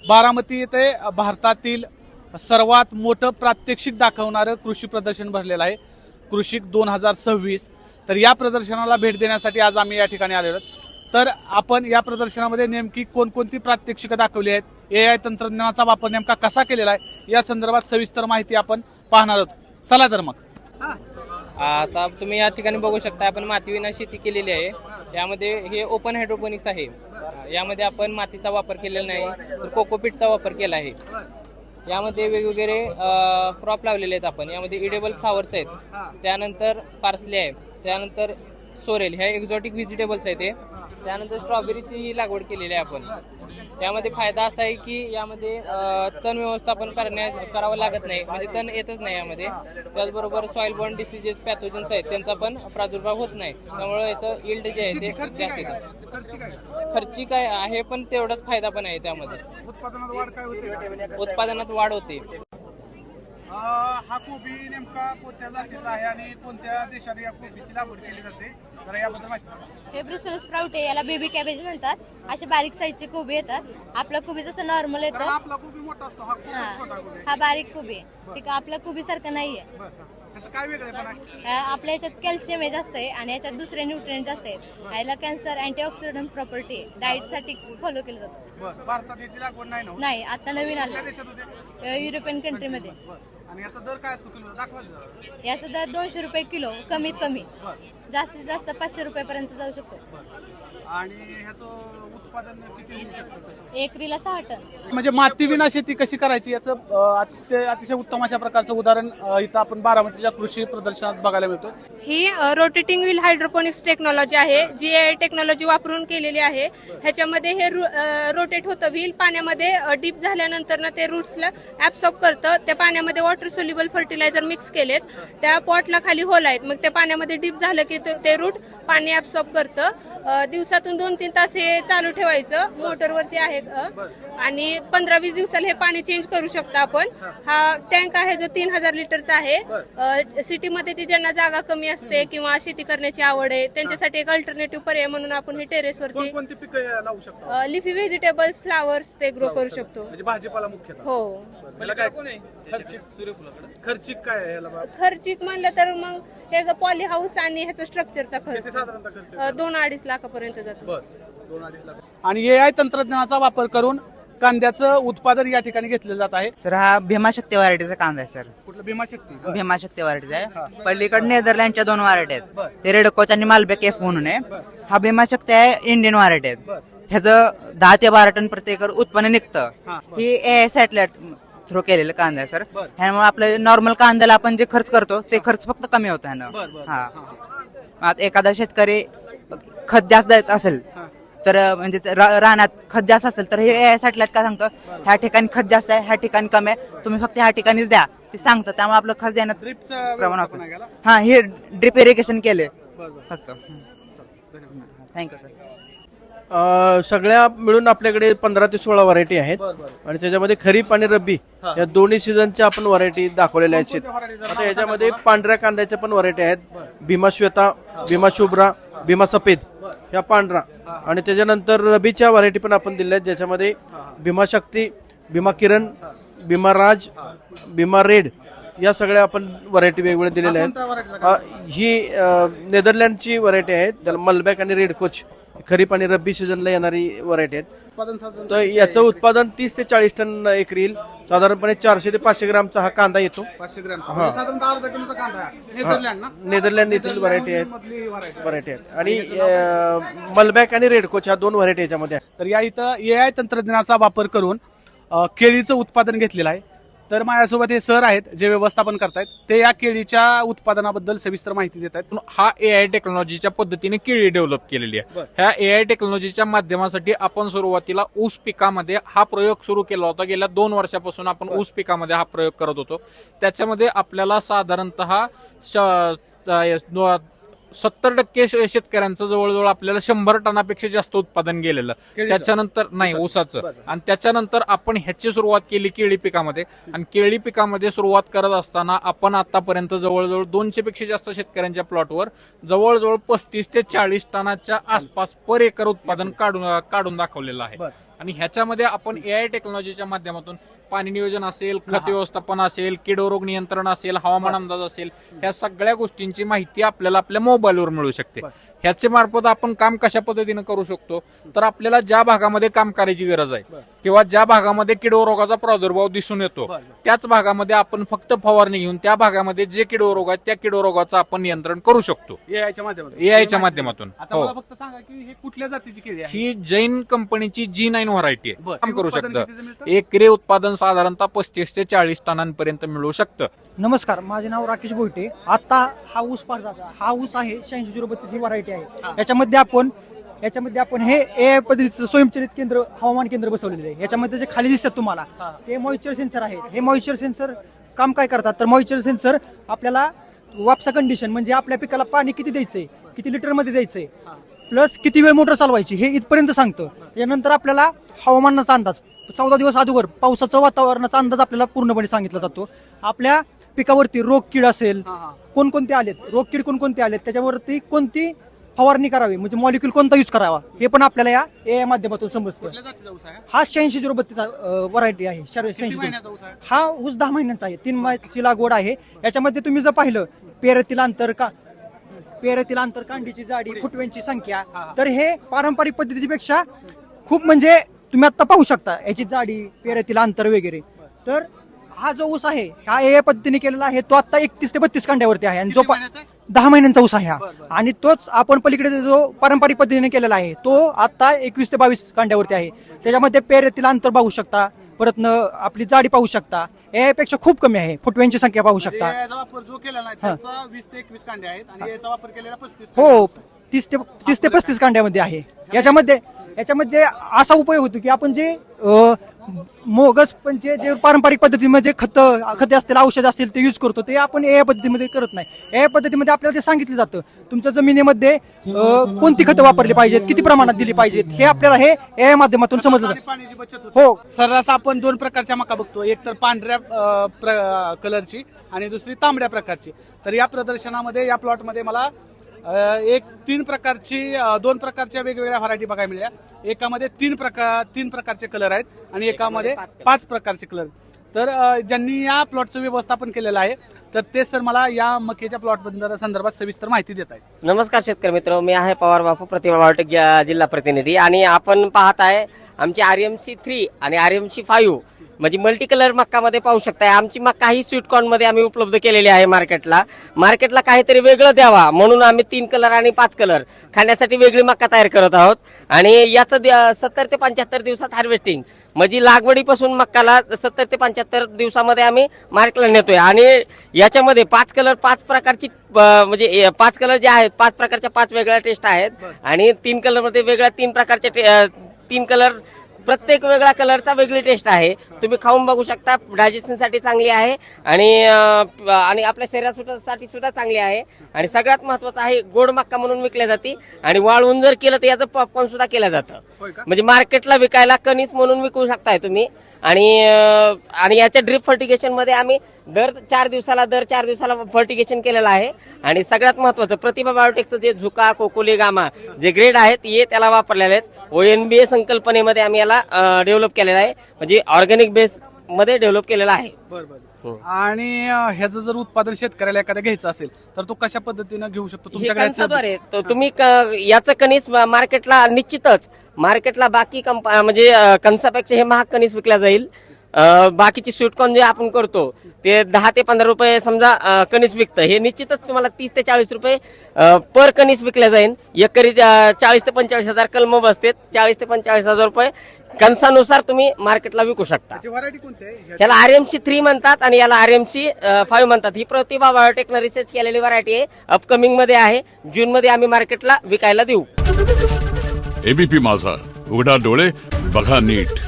बारामती येथे भारतातील सर्वात मोठं प्रात्यक्षिक दाखवणारं कृषी प्रदर्शन भरलेलं आहे, कृषिक 2026. तर या प्रदर्शनाला भेट देण्यासाठी आज आम्ही या ठिकाणी आलेलो आहोत. तर आपण या प्रदर्शनामध्ये नेमकी कोणकोणती प्रात्यक्षिकं दाखवली आहेत, AI तंत्रज्ञानाचा वापर नेमका कसा केलेला आहे, या संदर्भात सविस्तर माहिती आपण पाहणार आहोत. चला तर मग. आता तुम्ही या ठिकाणी बघू शकता, आपण मातीविना शेती केलेली आहे. यामध्ये हे ओपन हायड्रोपोनिक्स आहे. यामध्ये आपण मातीचा वापर केलेला नाही, तर कोकोपीटचा वापर केला आहे. यामध्ये वेगवेगळे क्रॉप लावलेले आहेत आपण. यामध्ये इडेबल फ्लावर्स आहेत, त्यानंतर पार्सले आहे, त्यानंतर सोरेल, ह्या एक्झॉटिक व्हेजिटेबल्स आहेत. त्यानंतर स्ट्रॉबेरीची ही लागवड केलेली आहे आपण. यामध्ये फायदा असा आहे की यामध्ये तण व्यवस्थापन करावं लागत नाही, म्हणजे तण येतच नाही यामध्ये. त्याचबरोबर सॉइल बॉर्न डिसीजेस, पॅथोजन्स आहेत, त्यांचा पण प्रादुर्भाव होत नाही. त्यामुळे याचं इल्ड जे आहे ते जास्त येतं. खर्चिक आहे पण तेवढाच फायदा पण आहे. त्यामध्ये उत्पादनात वाढ होते. हा कोबी नेमका कोणत्या जातीचा आहे आणि कोणत्या देशात या कोबीची लागवड केली जाते, जरा याबद्दल माहिती सांगा. हे ब्रुसेल्स स्प्राउट आहे, याला बेबी कॅबेज म्हणतात. असे बारीक साईजचे कोबी येतात. आपला कोबी जसं नॉर्मल येतं, आपला कोबी मोठा असतो, हा कोबी छोटा कोबी आहे. हा बारीक कोबी आहे. ठीक आहे, आपल्या कोबी सारखं नाहीये. त्याचं काय वेगळेपण आहे? आपल्या याच्यात कॅल्शियम हे जास्त आहे आणि याच्यात दुसरे न्यूट्रिएंट जास्त आहे. याला कॅन्सर अँटीऑक्सिडंट प्रॉपर्टी आहे. डाएट साठी फॉलो केलं जातं. भारतात याची लागवड नाही ना? नाही, आता नवीन आलं देशात होते युरोपियन कंट्रीमध्ये. आणि याचा दर काय असतो किलो दाखवा? याचा दर 200 रुपये किलो, कमीत कमी. जास्तीत जास्त 500 रुपयापर्यंत जाऊ शकतो. आणि ह्याचं उत्पादन किती होऊ शकतं? एकरीला 6 टन. म्हणजे माती विना शेती कशी करायची याचं अतिशय उत्तम अशा प्रकारचं उदाहरण इथं आपण बारामतीच्या कृषी प्रदर्शनात बघायला मिळतो. ही रोटेटिंग व्हील हायड्रोपोनिक्स टेक्नॉलॉजी आहे, जी AI टेक्नॉलॉजी वापरून केलेली आहे. ह्याच्यामध्ये हे रोटेट होतं व्हील, पाण्यामध्ये डीप झाल्यानंतर ना ते रूट्सला ऍब्सॉर्ब करतं. त्या पाण्यामध्ये वॉटर सोल्युबल फर्टिलायझर मिक्स केलेत. त्या पॉटला खाली होल आहेत, मग त्या पाण्यामध्ये डीप झालं की ते रूट पाणी ऍब्सॉर्ब करतं. दिवसातून 2-3 तास हे चालू ठेवायचं. मोटरवरती आहे आणि 15-20 दिवसाला हे पाणी चेंज करू शकतो आपण. हा टँक आहे जो 3000 लिटरचा आहे. सिटीमध्ये ती ज्यांना जागा कमी असते किंवा शेती करण्याची आवड आहे त्यांच्यासाठी एक अल्टरनेटिव्ह पर्याय म्हणून आपण हे टेरेसवरती कोणती पिकं लावू शकतो? लिफी व्हेजिटेबल्स, फ्लावर्स ते ग्रो करू शकतो. म्हणजे भाजीपाला मुख्य. हो. खर्चिक काय आहे याला? खर्चिक म्हणलं तर मग हे पॉली हाऊस आणि ह्याचा स्ट्रक्चरचा खर्च साधारणतः खर्च 2-2.5 लाखापर्यंत जातो. 2-2.5 लाख. आणि AI तंत्रज्ञानाचा वापर करून कांद्याचं उत्पादन या ठिकाणी घेतलं जात आहे. सर हा भीमाशक्ती व्हरायटीचा कांदा आहे सर. कुठलं? भीमाशक्ती. भीमाशक्ती व्हरायटीचा आहे. पलीकडे नेदरलँडच्या 2 व्हरायटी आहेत, ते रेडकोच आणि मालबेक F म्हणून आहे. हा भीमाशक्ती आहे, इंडियन व्हरायटी आहे. ह्याचं 10 ते 12 टन प्रति एकर उत्पन्न निघतं. ही AI सॅटेलाइट थ्रू केलेलं कांदा आहे सर. ह्यामुळे आपल्या नॉर्मल कांद्याला आपण जे खर्च करतो ते खर्च फक्त कमी होतो ह्यानं. हा, आता एखादा शेतकरी खत जास्त देत असेल तर, म्हणजे रानात खत जास्त असेल तर हे AI सॅटेलाइट काय सांगतं, ह्या ठिकाणी खत जास्त आहे, ह्या ठिकाणी कमी आहे, तुम्ही फक्त ह्या ठिकाणीच द्या ते सांगतं. त्यामुळे आपलं खत देण्यात प्रमाण होतं. हा, हे ड्रिप इरिगेशन केले फक्त. Thank you sir. सगळ्या मिळून आपल्याकडे 15 ते 16 व्हरायटी आहेत आणि त्याच्यामध्ये खरीप आणि रब्बी या दोन्ही सीझनच्या आपण व्हरायटी दाखवलेल्या आहेत. आता याच्यामध्ये पांढऱ्या कांद्याच्या पण व्हरायटी आहेत, भीमा श्वेता, भीमा शुभ्रा, भीमा सफेद ह्या पांढरा. आणि त्याच्यानंतर रबीच्या व्हरायटी पण आपण दिल्या आहेत, ज्याच्यामध्ये भीमा शक्ती, भीमा किरण, भीमा राज, भीमा रेड या सगळ्या आपण व्हरायटी वेगवेगळ्या दिलेल्या आहेत. ही नेदरलँडची व्हरायटी आहे, त्याला मलबॅक आणि रेड कोच खरीप आणि रब्बी सीझनला येणारी व्हरायटी आहेत. तर याचं उत्पादन 30 ते 40 टन एकरी येईल. साधारणपणे 400 ते 500 ग्रामचा हा कांदा येतो. 500 ग्रॅम साधारणतः अर्धा किलोचा कांदा आहे. नेदरलँड येथील व्हरायटी आहेत आणि मलबॅक आणि रेडकोच ह्या 2 व्हरायटी याच्यामध्ये आहेत. तर या इथं AI तंत्रज्ञानाचा वापर करून केळीचं उत्पादन घेतलेलं आहे. तर माझ्यासोबत हे सर आहेत जे व्यवस्थापन करतायत, ते या केळीच्या उत्पादनाबद्दल सविस्तर माहिती देत आहेत. हा AI टेक्नॉलॉजीच्या पद्धतीने केळी डेव्हलप केलेली आहे. ह्या AI टेक्नॉलॉजीच्या माध्यमासाठी आपण सुरुवातीला ऊस पिकामध्ये हा प्रयोग सुरू केला होता. गेल्या 2 वर्षापासून आपण ऊस पिकामध्ये हा प्रयोग करत होतो. त्याच्यामध्ये आपल्याला साधारणतः 70% शेतकऱ्यांचं जवळजवळ आपल्याला 100 टनापेक्षा जास्त उत्पादन गेलेलं. त्याच्यानंतर नाही ऊसाचं, आणि त्याच्यानंतर आपण ह्याची सुरुवात केली केळी पिकामध्ये. आणि केळी पिकामध्ये सुरुवात करत असताना आपण आतापर्यंत जवळजवळ 200 पेक्षा जास्त शेतकऱ्यांच्या प्लॉटवर जवळजवळ 35 ते 40 टनाच्या आसपास पर एकर उत्पादन काढून दाखवलेलं आहे. आणि ह्याच्यामध्ये आपण AI टेक्नॉलॉजीच्या माध्यमातून पाणी नियोजन असेल, खत व्यवस्थापन असेल, किडोरोग नियंत्रण असेल, हवामान अंदाज असेल, ह्या सगळ्या गोष्टींची माहिती आपल्याला आपल्या मोबाईलवर मिळू शकते. ह्याच्या मार्फत आपण काम कशा पद्धतीने करू शकतो, तर आपल्याला ज्या भागामध्ये काम करायची गरज आहे किंवा ज्या भागामध्ये किडोरोगाचा प्रादुर्भाव दिसून येतो त्याच भागामध्ये आपण फक्त फवारणी घेऊन त्या भागामध्ये जे किडोरोग आहेत त्या किडोरोगाचं आपण नियंत्रण करू शकतो AI च्या माध्यमातून. आता मला फक्त सांगा की हे कुठल्या जातीची केळी आहे? ही जैन कंपनीची G9 व्हरायटी आहे. बरं. काम करू उत्पादन शकतं. कितीचं मिळतं? एकरी उत्पादन साधारणतः 35 ते 40 टनांपर्यंत मिळू शकतं. नमस्कार, माझे नाव राकेश गोयटे. आता हा ऊस पाडता हा ऊस आहे 8632 ही व्हरायटी आहे. याच्यामध्ये आपण हे AI पद्धतीचं स्वयंचलित केंद्र हवामान केंद्र बसवलेलं आहे. याच्यामध्ये जे खाली दिसतात तुम्हाला ते मॉइश्चर सेन्सर आहे. हे मॉइश्चर सेन्सर काम काय करतात, तर मॉइश्चर सेन्सर आपल्याला वापसा कंडिशन म्हणजे आपल्या पिकाला पाणी किती द्यायचंय, किती लिटरमध्ये द्यायचंय, प्लस किती वेळ मोटर चालवायची हे इथपर्यंत सांगतं. त्यानंतर आपल्याला हवामानाचा अंदाज 14 दिवस अगोदर पावसाचं वातावरणाचा अंदाज आपल्याला पूर्णपणे सांगितला जातो. आपल्या पिकावरती रोग कीड असेल, कोणकोणते आलेत, रोग कीड कोणकोणते आलेत, त्याच्यावरती कोणती फवारणी करावी म्हणजे मॉलिक्यूल कोणता यूज करावा हे पण आपल्याला या AI माध्यमातून समजतं. कुठल्या जातीचा ऊस आहे? हा 8632 व्हरायटी आहे. किती 86 महिन्याचा ऊस आहे? हा ऊस 10 महिन्यांचा आहे. 3 महिन्याची लागवड आहे. याच्यामध्ये तुम्ही जर पाहिलं पेरेतील अंतर कांडीची जाडी, फुटव्यांची संख्या, तर हे पारंपरिक पद्धतीपेक्षा खूप म्हणजे तुम्ही आता पाहू शकता याची जाडी, पेरेतील अंतर वगैरे. तर हा जो ऊस आहे हा AI पद्धतीने केलेला आहे. तो आता 31 ते 32 कांड्यावरती आहे आणि जो किती महिन्याचा आहे? 10 महिन्यांचा ऊस आहे हा. आणि तोच आपण पलीकडे जो पारंपरिक पद्धतीने केलेला आहे तो आता 21 ते 22 कांड्यावरती आहे. त्याच्यामध्ये पेरेतील अंतर पाहू शकता, परत आपली जाडी पाहू शकता. AI पेक्षा खूप कमी आहे. फुटव्यांची संख्या पाहू शकता. AI चा वापर जो केला नाही त्याचा 20 ते 21 कांडे आहेत आणि याचा वापर केलेला 35 हो, 30 ते 35 कांड्यामध्ये आहे. याच्यामध्ये असा उपयोग होतो की आपण जे मोगस पण जे पारंपरिक पद्धतीमध्ये खते असतील, औषध असतील ते यूज करतो ते आपण AI पद्धतीमध्ये करत नाही. AI पद्धतीमध्ये आपल्याला ते सांगितलं जातं तुमच्या जमिनीमध्ये कोणती खतं वापरली पाहिजेत, किती प्रमाणात दिली पाहिजेत, हे आपल्याला हे AI माध्यमातून समजलं जातं. पाण्याची बचत होते. हो, सर्रास आपण 2 प्रकारच्या मका बघतो, एक तर पांढऱ्या कलरची आणि दुसरी तांबड्या प्रकारची. तर या प्रदर्शनामध्ये या प्लॉटमध्ये मला 2 प्रकारच्या वेगवेगळ्या व्हरायटी बघायला मिळाल्या. एकामध्ये 3 प्रकारचे कलर आहेत आणि एकामध्ये 5 प्रकारचे कलर. तर ज्यांनी या प्लॉटचं व्यवस्थापन केलेलं आहे तर ते सर मला या मकेच्या प्लॉट संदर्भात सविस्तर माहिती देत आहेत. नमस्कार शेतकरी मित्र, मी आहे पवार बापू, प्रतिभा बायोटेक जिल्हा प्रतिनिधी. आणि आपण पाहत आहे आमची RMC 3 आणि RMC 5 म्हणजे मल्टी कलर मक्कामध्ये पाहू शकताय. आमची मक्का ही स्वीट कॉर्न मध्ये आम्ही उपलब्ध केलेली आहे. मार्केटला काहीतरी वेगळं द्यावा म्हणून आम्ही 3 कलर आणि 5 कलर खाण्यासाठी वेगळी मक्का तयार करत आहोत. आणि याचं 70 ते 75 दिवसात हार्वेस्टिंग म्हणजे लागवडीपासून मक्काला 70 ते 75 दिवसामध्ये आम्ही मार्केटला नेतोय. आणि याच्यामध्ये 5 कलर 5 प्रकारची म्हणजे 5 कलर जे आहेत 5 प्रकारच्या 5 वेगळ्या टेस्ट आहेत आणि 3 कलर मध्ये वेगळ्या 3 प्रकारचे 3 कलर प्रत्येक वेगळ्या कलरचा वेगळी टेस्ट आहे. तुम्ही खाऊन बघू शकता. डायजेशन साठी चांगली आहे आणि आपल्या शरीरासाठी सुद्धा चांगली आहे. आणि सगळ्यात महत्वाचं आहे गोड मक्का म्हणून विकल्या जाते आणि वाळवून जर केलं तर याचं पॉपकॉर्न सुद्धा केलं जातं. म्हणजे मार्केटला विकायला कणीस म्हणून विकू शकताय तुम्ही. आणि याच्या ड्रिप फर्टिगेशन मध्ये आम्ही दर 4 दिवसाला फर्टिगेशन केलेलं आहे. आणि सगळ्यात महत्वाचं प्रतिभा बायोटेकचं जे झुका, कोकोली, गामा जे ग्रेड आहेत हे त्याला वापरलेले आहेत. ONBA संकल्पनेमध्ये आम्ही याला डेव्हलप केलेला आहे म्हणजे ऑर्गॅनिक बेस मध्ये डेव्हलप केलेला आहे. आणि ह्याचं जर उत्पादन शेतकऱ्याला एखाद्या घ्यायचं असेल तर तो कशा पद्धतीने घेऊ शकतो तुमच्याकडे? तुम्ही याचं कणीस मार्केटला बाकी म्हणजे कणसापेक्षा हे महाग कणीस विकल्या जाईल. बाकीची स्वीटकॉर्न जे आपण करतो ते 10 ते 15 रुपये समजा कणीस विकतं. हे निश्चितच तुम्हाला 30 ते 40 रुपये पर कणीस विकल्या जाईल. एकरी 40 ते 45 हजार कलम बसते. 40 ते 45 हजार रुपये कणसानुसार तुम्ही मार्केटला विकू शकता. व्हरायटी कोणती आहे? याला RMC 3 म्हणतात आणि याला RMC 5 म्हणतात. ही प्रतिभा बायोटेकनं रिसर्च केलेली व्हरायटी आहे. अपकमिंग मध्ये आहे. जून मध्ये आम्ही मार्केटला विकायला देऊ. ABP माझा, उघडा डोळे बघा नीट.